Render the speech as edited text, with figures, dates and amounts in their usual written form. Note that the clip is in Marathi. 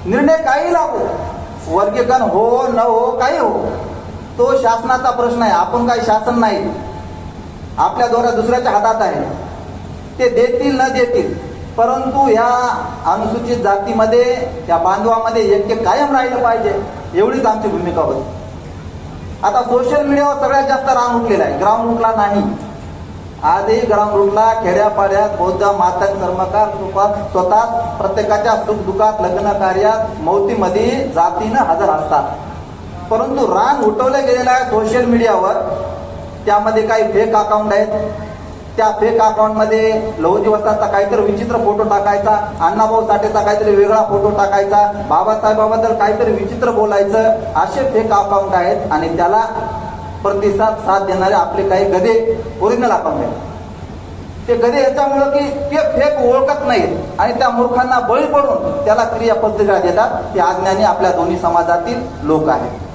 निर्णय काही लागो, वर्गीकरण हो न हो काही हो, तो शासनाचा प्रश्न आहे. आपण काही शासन नाही, आपल्या द्वारा दुसऱ्याच्या हातात आहे. ते देतील न देतील, परंतु या अनुसूचित जातीमध्ये, या बांधवामध्ये ऐक्य कायम राहिलं पाहिजे, एवढीच आमची भूमिका होती. आता सोशल मीडियावर सगळ्यात जास्त रान उठलेला आहे, ग्राउंड रूटला नाही. आजही ग्राउंड रूटला खेड्यापाड्यात बौद्ध मातंग कर्मकार स्वतः प्रत्येकाच्या सुखदुःखात, लग्न कार्यात, मौतीमध्ये जातीनं हजर असतात. परंतु रान उठवलं गेलेलं आहे सोशल मीडियावर. त्यामध्ये काही फेक अकाउंट आहेत. त्या फेक अकाउंटमध्ये लहुजी वस्तादचा काहीतरी विचित्र फोटो टाकायचा, अण्णाभाऊ साठेचा काहीतरी वेगळा फोटो टाकायचा, बाबासाहेबाबद्दल काहीतरी विचित्र बोलायचं, असे फेक अकाउंट आहेत. आणि त्याला प्रतिसाद साथ देणारे आपले काही गधे ओरिजिनल अकाउंट आहेत. ते गधे याच्यामुळं की ते फेक ओळखत नाहीत आणि त्या मूर्खांना बळी पडून त्याला क्रियापद्धतीला देतात. ते अज्ञानी आपल्या दोन्ही समाजातील लोक आहेत.